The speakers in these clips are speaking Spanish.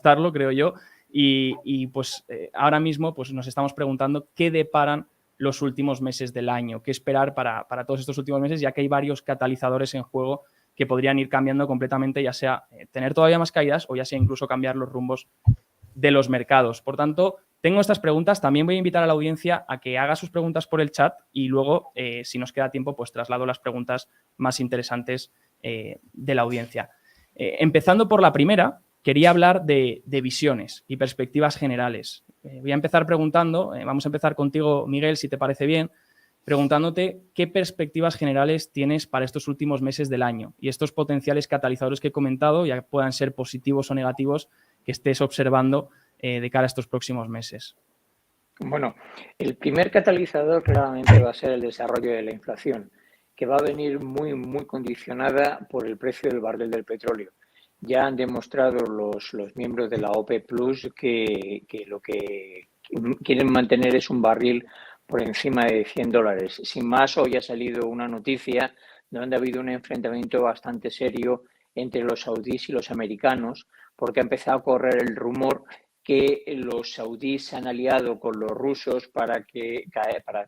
estarlo, creo yo. Pues ahora mismo pues nos estamos preguntando qué deparan los últimos meses del año, qué esperar para todos estos últimos meses, ya que hay varios catalizadores en juego que podrían ir cambiando completamente, ya sea tener todavía más caídas o ya sea incluso cambiar los rumbos de los mercados. Por tanto, tengo estas preguntas. También voy a invitar a la audiencia a que haga sus preguntas por el chat y luego, si nos queda tiempo, pues traslado las preguntas más interesantes de la audiencia. Empezando por la primera, quería hablar de visiones y perspectivas generales. Voy a empezar preguntando, vamos a empezar contigo, Miguel, si te parece bien, preguntándote qué perspectivas generales tienes para estos últimos meses del año y estos potenciales catalizadores que he comentado, ya puedan ser positivos o negativos, que estés observando de cara a estos próximos meses. Bueno, el primer catalizador claramente va a ser el desarrollo de la inflación, que va a venir muy condicionada por el precio del barril del petróleo. Ya han demostrado los miembros de la OPEP Plus que lo que quieren mantener es un barril por encima de $100. Sin más, hoy ha salido una noticia donde ha habido un enfrentamiento bastante serio entre los saudíes y los americanos, porque ha empezado a correr el rumor que los saudíes se han aliado con los rusos para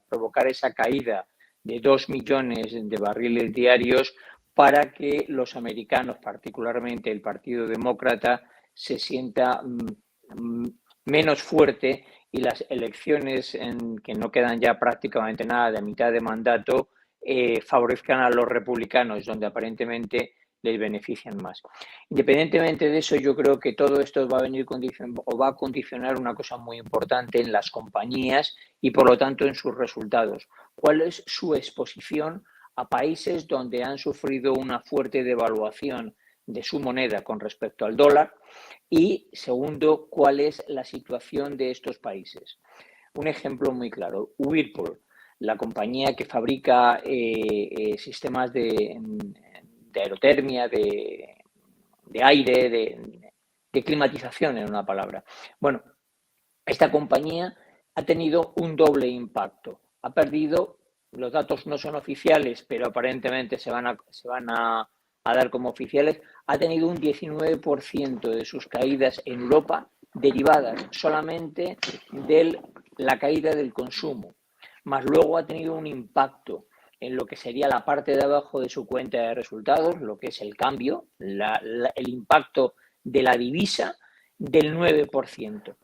provocar esa caída de 2 millones de barriles diarios para que los americanos, particularmente el Partido Demócrata, se sienta menos fuerte y las elecciones, que no quedan ya prácticamente nada de mitad de mandato, favorezcan a los republicanos, donde aparentemente les benefician más. Independientemente de eso, yo creo que todo esto va a venir va a condicionar una cosa muy importante en las compañías y por lo tanto en sus resultados. ¿Cuál es su exposición a países donde han sufrido una fuerte devaluación de su moneda con respecto al dólar? Y segundo, ¿cuál es la situación de estos países? Un ejemplo muy claro, Whirlpool, la compañía que fabrica sistemas de aerotermia, de aire, de climatización, en una palabra. Bueno, esta compañía ha tenido un doble impacto. Ha perdido, los datos no son oficiales, pero aparentemente se van a dar como oficiales, ha tenido un 19% de sus caídas en Europa derivadas solamente de la caída del consumo, más luego ha tenido un impacto en lo que sería la parte de abajo de su cuenta de resultados, lo que es el cambio, el impacto de la divisa del 9%.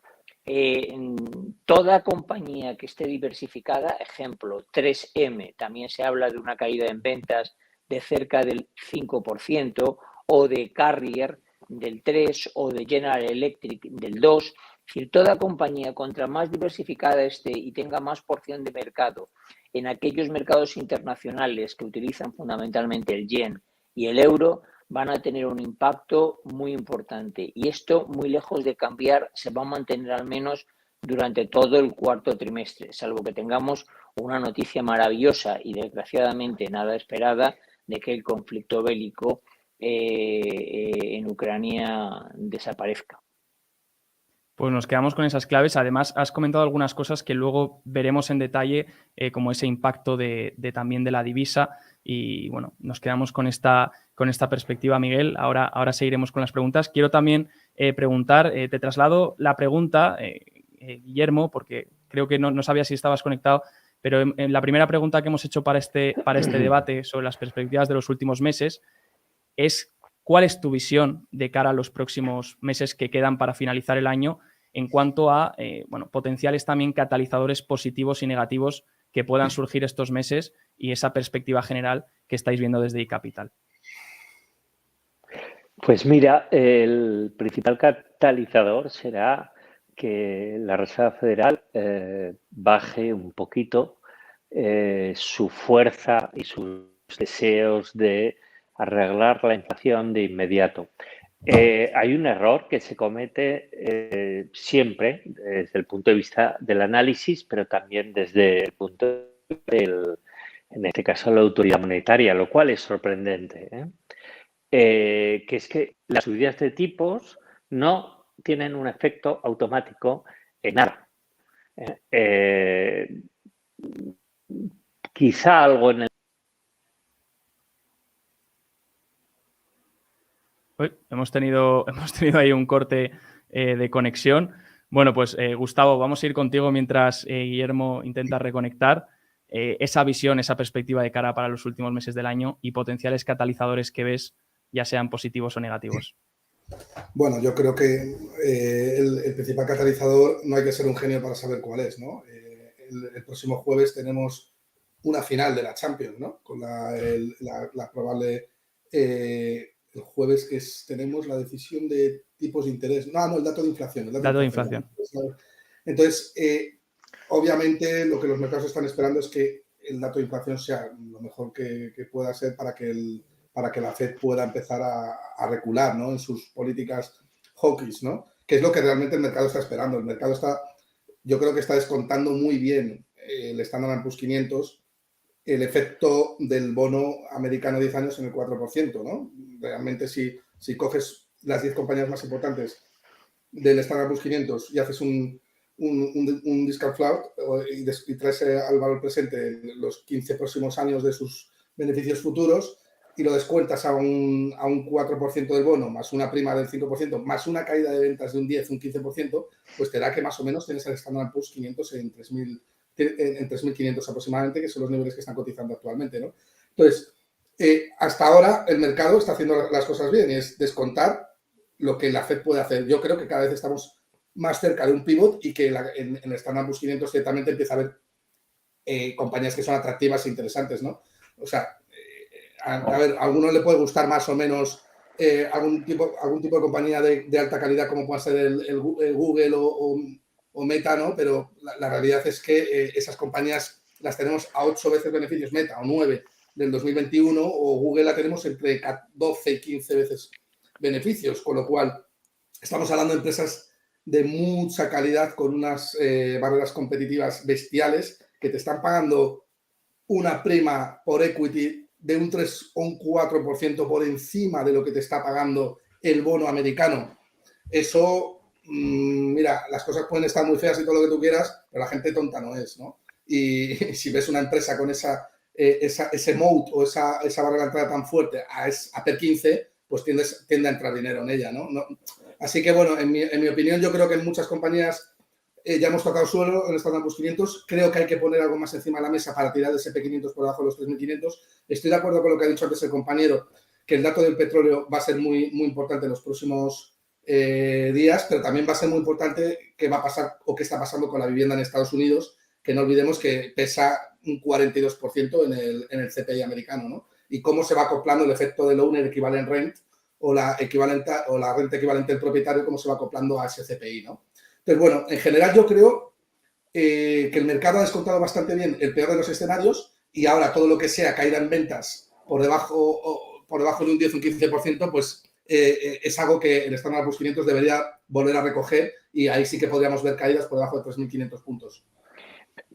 Toda compañía que esté diversificada, ejemplo, 3M, también se habla de una caída en ventas de cerca del 5%, o de Carrier del 3%, o de General Electric del 2%. Es decir, toda compañía, contra más diversificada esté y tenga más porción de mercado en aquellos mercados internacionales que utilizan fundamentalmente el yen y el euro, van a tener un impacto muy importante. Y esto, muy lejos de cambiar, se va a mantener al menos durante todo el cuarto trimestre, salvo que tengamos una noticia maravillosa y desgraciadamente nada esperada de que el conflicto bélico en Ucrania desaparezca. Pues nos quedamos con esas claves. Además, has comentado algunas cosas que luego veremos en detalle, como ese impacto también de la divisa. Y bueno, nos quedamos con esta perspectiva, Miguel. Ahora seguiremos con las preguntas. Quiero también preguntar, te traslado la pregunta, Guillermo, porque creo que no sabía si estabas conectado, pero en la primera pregunta que hemos hecho para este debate sobre las perspectivas de los últimos meses es: ¿cuál es tu visión de cara a los próximos meses que quedan para finalizar el año en cuanto a potenciales también catalizadores positivos y negativos que puedan surgir estos meses y esa perspectiva general que estáis viendo desde iCapital? Pues mira, el principal catalizador será que la Reserva Federal baje un poquito su fuerza y sus deseos de arreglar la inflación de inmediato. Hay un error que se comete siempre desde el punto de vista del análisis, pero también desde el punto en este caso, la autoridad monetaria, lo cual es sorprendente, que es que las subidas de tipos no tienen un efecto automático en nada. Quizá algo en el... Hemos tenido ahí un corte de conexión. Bueno, pues Gustavo, vamos a ir contigo mientras Guillermo intenta reconectar. Esa visión, esa perspectiva de cara para los últimos meses del año y potenciales catalizadores que ves, ya sean positivos o negativos. Bueno, yo creo que el principal catalizador no hay que ser un genio para saber cuál es, ¿no? El próximo jueves tenemos una final de la Champions, ¿no? Con la probable... el jueves tenemos la decisión de tipos de interés. No, el dato de inflación. El dato de inflación. Entonces, obviamente lo que los mercados están esperando es que el dato de inflación sea lo mejor que pueda ser para que la Fed pueda empezar a recular, ¿no? En sus políticas hawkish, ¿no? Que es lo que realmente el mercado está esperando. El mercado yo creo que está descontando muy bien el Standard & Poor's 500 el efecto del bono americano 10 años en el 4%, ¿no? Realmente si coges las 10 compañías más importantes del Standard & Poor's 500 y haces un discount float y traes al valor presente los 15 próximos años de sus beneficios futuros y lo descuentas a un 4% del bono, más una prima del 5%, más una caída de ventas de un 10, un 15%, pues te da que más o menos tienes el Standard & Poor's 500 en 3.500 aproximadamente, que son los niveles que están cotizando actualmente, ¿no? Entonces, hasta ahora el mercado está haciendo las cosas bien y es descontar lo que la Fed puede hacer. Yo creo que cada vez estamos más cerca de un pivot y que en el Standard & Poor's 500 ciertamente empieza a haber compañías que son atractivas e interesantes, ¿no? O sea, a ver, a algunos le puede gustar más o menos algún tipo de compañía de alta calidad como pueda ser el Google o Meta, ¿no? Pero la realidad es que esas compañías las tenemos a 8 veces beneficios Meta o 9 del 2021 o Google la tenemos entre 12 y 15 veces beneficios, con lo cual estamos hablando de empresas de mucha calidad con unas barreras competitivas bestiales que te están pagando una prima por equity de un 3 o un 4% por encima de lo que te está pagando el bono americano. Eso, mira, las cosas pueden estar muy feas y todo lo que tú quieras, pero la gente tonta no es, ¿no? Y si ves una empresa con ese moat o esa barrera de entrada tan fuerte a PER 15, pues tiende a entrar dinero en ella, ¿no? Así que, bueno, en mi opinión, yo creo que en muchas compañías ya hemos tocado suelo en el Standard & Poor's 500. Creo que hay que poner algo más encima de la mesa para tirar de ese P500 por debajo de los 3.500. Estoy de acuerdo con lo que ha dicho antes el compañero, que el dato del petróleo va a ser muy, muy importante en los próximos días, pero también va a ser muy importante qué va a pasar o qué está pasando con la vivienda en Estados Unidos, que no olvidemos que pesa un 42% en el CPI americano, ¿no? Y cómo se va acoplando el efecto del owner equivalent rent o la renta equivalente del propietario, cómo se va acoplando a ese CPI, ¿no? Entonces, bueno, en general yo creo que el mercado ha descontado bastante bien el peor de los escenarios y ahora todo lo que sea caída en ventas por debajo de un 10 o un 15%, pues es algo que el Standard & Poor's 500 debería volver a recoger y ahí sí que podríamos ver caídas por debajo de 3.500 puntos.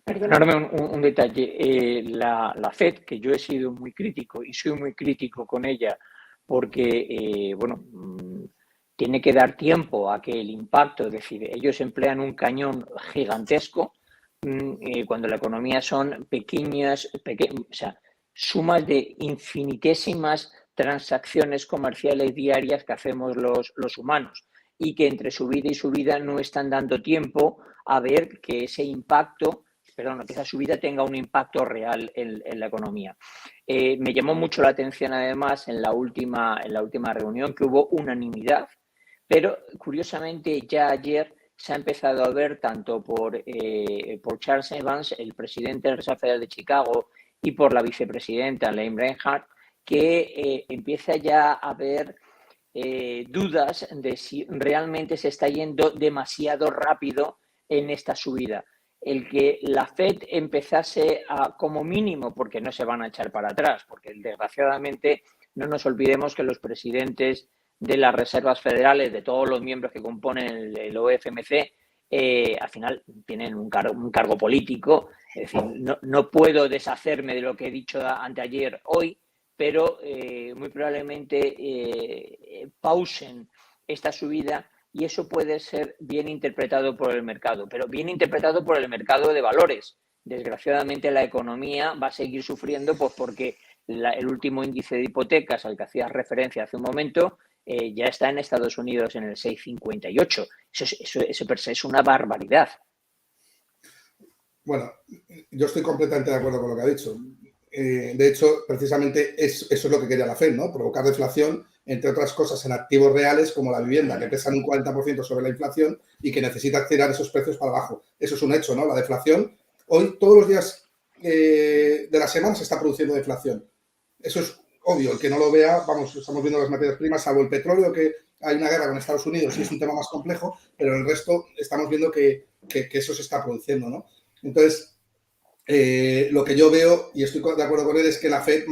Perdonadme un detalle. La Fed, que yo he sido muy crítico y soy muy crítico con ella porque, tiene que dar tiempo a que el impacto, es decir, ellos emplean un cañón gigantesco cuando la economía son pequeñas, o sea, sumas de infinitésimas transacciones comerciales diarias que hacemos los humanos y que entre subida y subida no están dando tiempo a ver que ese impacto, que esa subida tenga un impacto real en la economía. Me llamó mucho la atención además en la última reunión que hubo unanimidad, pero curiosamente ya ayer se ha empezado a ver tanto por Charles Evans, el presidente de la Reserva Federal de Chicago, y por la vicepresidenta Elaine Reinhardt, que empieza ya a haber dudas de si realmente se está yendo demasiado rápido en esta subida. El que la Fed empezase como mínimo, porque no se van a echar para atrás, porque desgraciadamente no nos olvidemos que los presidentes de las reservas federales, de todos los miembros que componen el OFMC, al final tienen un cargo político. Es decir, no puedo deshacerme de lo que he dicho anteayer hoy, pero muy probablemente pausen esta subida y eso puede ser bien interpretado por el mercado, pero bien interpretado por el mercado de valores. Desgraciadamente la economía va a seguir sufriendo pues porque el último índice de hipotecas al que hacías referencia hace un momento ya está en Estados Unidos en el 6,58. Eso per se es una barbaridad. Bueno, yo estoy completamente de acuerdo con lo que ha dicho. De hecho, precisamente eso es lo que quería la Fed, ¿no? Provocar deflación, entre otras cosas, en activos reales como la vivienda, que pesan un 40% sobre la inflación y que necesita tirar esos precios para abajo. Eso es un hecho, ¿no? La deflación, hoy todos los días de la semana se está produciendo deflación. Eso es obvio, el que no lo vea, vamos, estamos viendo las materias primas, salvo el petróleo, que hay una guerra con Estados Unidos y es un tema más complejo, pero el resto estamos viendo que eso se está produciendo, ¿no? Entonces, lo que yo veo, y estoy de acuerdo con él, es que la Fed,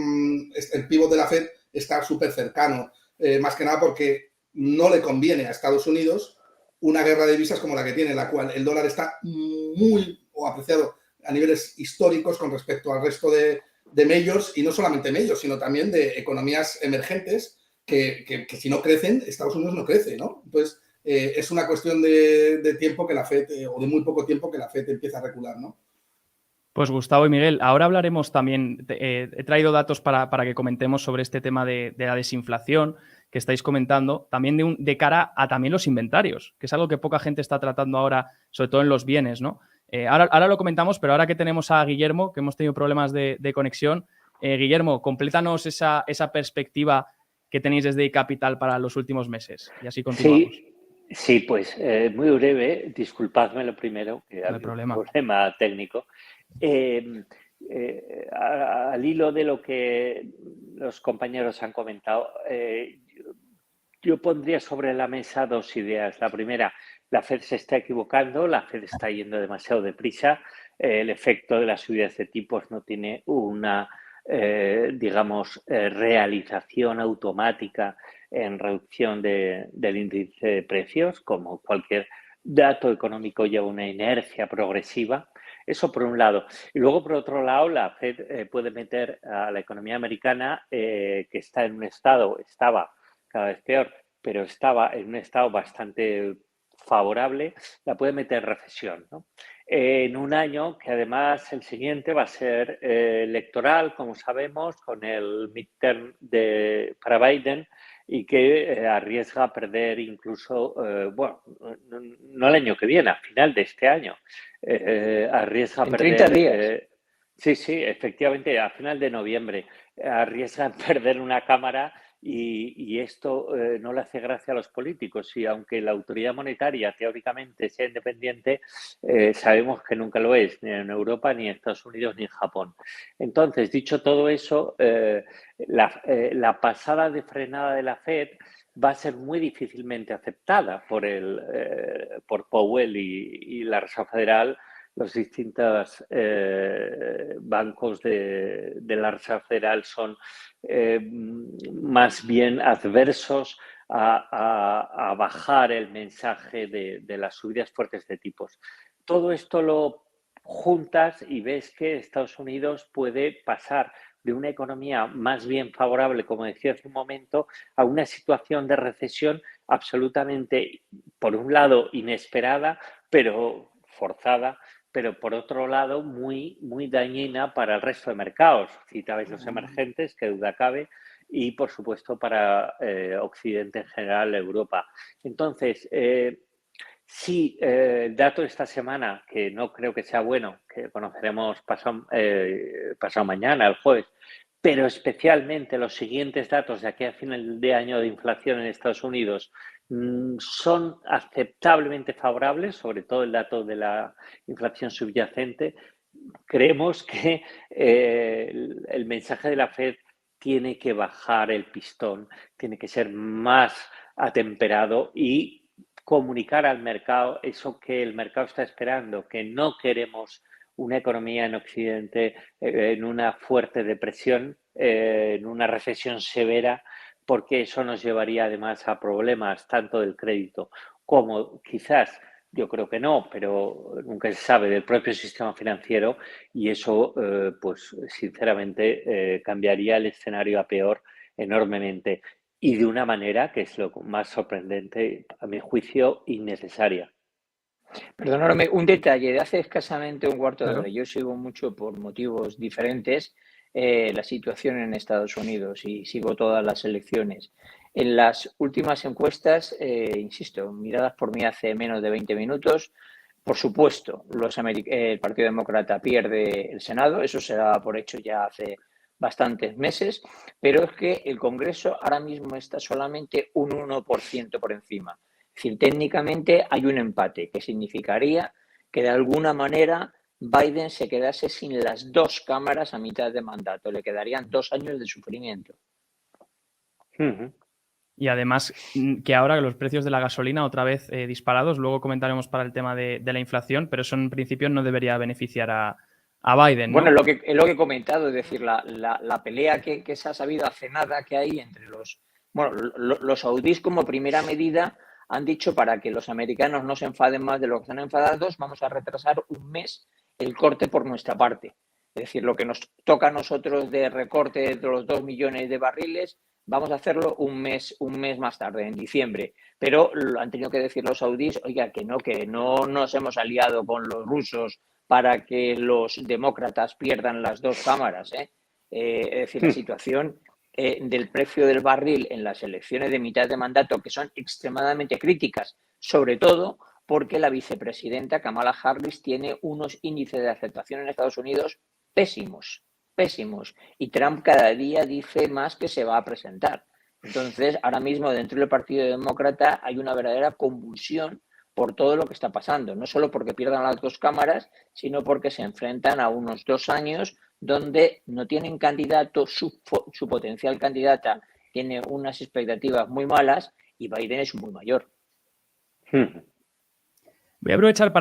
el pivot de la Fed está súper cercano, más que nada porque no le conviene a Estados Unidos una guerra de divisas como la que tiene, en la cual el dólar está muy apreciado a niveles históricos con respecto al resto de majors, y no solamente majors, sino también de economías emergentes que si no crecen, Estados Unidos no crece, ¿no? Entonces, es una cuestión de tiempo que la Fed, o de muy poco tiempo que la Fed empieza a recular, ¿no? Pues Gustavo y Miguel, ahora hablaremos también, he traído datos para que comentemos sobre este tema de la desinflación que estáis comentando, también de cara a también los inventarios, que es algo que poca gente está tratando ahora, sobre todo en los bienes, ¿no? Ahora lo comentamos, pero ahora que tenemos a Guillermo, que hemos tenido problemas de conexión, Guillermo, complétanos esa perspectiva que tenéis desde iCapital para los últimos meses, y así continuamos. Sí, pues muy breve, disculpadme lo primero, que No hay problema. un problema técnico. Al hilo de lo que los compañeros han comentado, yo pondría sobre la mesa dos ideas. La primera, la Fed se está equivocando, la Fed está yendo demasiado deprisa, el efecto de las subidas de tipos no tiene una, realización automática en reducción del índice de precios, como cualquier dato económico lleva una inercia progresiva. Eso por un lado. Y luego, por otro lado, la Fed puede meter a la economía americana, que está en un estado, estaba cada vez peor, pero estaba en un estado bastante favorable, la puede meter en recesión, ¿no? En un año que además el siguiente va a ser electoral, como sabemos, con el midterm para Biden, y que arriesga perder incluso, no el año que viene, a final de este año, arriesga en perder... 30 días. Sí, efectivamente, a final de noviembre arriesgan perder una Cámara y esto no le hace gracia a los políticos. Y aunque la autoridad monetaria teóricamente sea independiente, sabemos que nunca lo es, ni en Europa, ni en Estados Unidos, ni en Japón. Entonces, dicho todo eso, la pasada de frenada de la Fed va a ser muy difícilmente aceptada por Powell y la Reserva Federal. Los distintos bancos de la Reserva Federal son más bien adversos a bajar el mensaje de las subidas fuertes de tipos. Todo esto lo juntas y ves que Estados Unidos puede pasar de una economía más bien favorable, como decía hace un momento, a una situación de recesión absolutamente, por un lado, inesperada, pero forzada, pero por otro lado muy, muy dañina para el resto de mercados. Citabais los emergentes, que duda cabe, y por supuesto para Occidente en general, Europa. Entonces, sí, el dato de esta semana, que no creo que sea bueno, que conoceremos pasado mañana, el jueves, pero especialmente los siguientes datos de aquí a final de año de inflación en Estados Unidos son aceptablemente favorables, sobre todo el dato de la inflación subyacente. Creemos que el mensaje de la Fed tiene que bajar el pistón, tiene que ser más atemperado y comunicar al mercado eso que el mercado está esperando, que no queremos una economía en Occidente en una fuerte depresión, en una recesión severa, porque eso nos llevaría además a problemas tanto del crédito como quizás, yo creo que no, pero nunca se sabe, del propio sistema financiero, y eso pues sinceramente cambiaría el escenario a peor enormemente y de una manera que es lo más sorprendente, a mi juicio, innecesaria. Perdóname, un detalle. De hace escasamente un cuarto de Claro. hora, yo sigo mucho por motivos diferentes la situación en Estados Unidos y sigo todas las elecciones. En las últimas encuestas, insisto, miradas por mí hace menos de 20 minutos, por supuesto, el Partido Demócrata pierde el Senado, eso se daba por hecho ya hace bastantes meses, pero es que el Congreso ahora mismo está solamente un 1% por encima. Es decir, técnicamente hay un empate, que significaría que de alguna manera Biden se quedase sin las dos cámaras a mitad de mandato. Le quedarían 2 años de sufrimiento. Y además que ahora los precios de la gasolina otra vez disparados, luego comentaremos para el tema de la inflación, pero eso en principio no debería beneficiar a Biden, ¿no? Bueno, lo que he comentado, es decir, la pelea que se ha sabido hace nada que hay entre los saudíes como primera medida han dicho para que los americanos no se enfaden más de lo que están enfadados, vamos a retrasar un mes el corte por nuestra parte. Es decir, lo que nos toca a nosotros de recorte de los 2 millones de barriles, vamos a hacerlo un mes más tarde, en diciembre. Pero han tenido que decir los saudíes, oiga, que no nos hemos aliado con los rusos para que los demócratas pierdan las dos cámaras. Es decir, la situación del precio del barril en las elecciones de mitad de mandato, que son extremadamente críticas, sobre todo porque la vicepresidenta Kamala Harris tiene unos índices de aceptación en Estados Unidos pésimos. Y Trump cada día dice más que se va a presentar. Entonces, ahora mismo dentro del Partido Demócrata hay una verdadera convulsión por todo lo que está pasando, no solo porque pierdan las dos cámaras, sino porque se enfrentan a unos 2 años donde no tienen candidato, su potencial candidata tiene unas expectativas muy malas y Biden es muy mayor. Voy a aprovechar para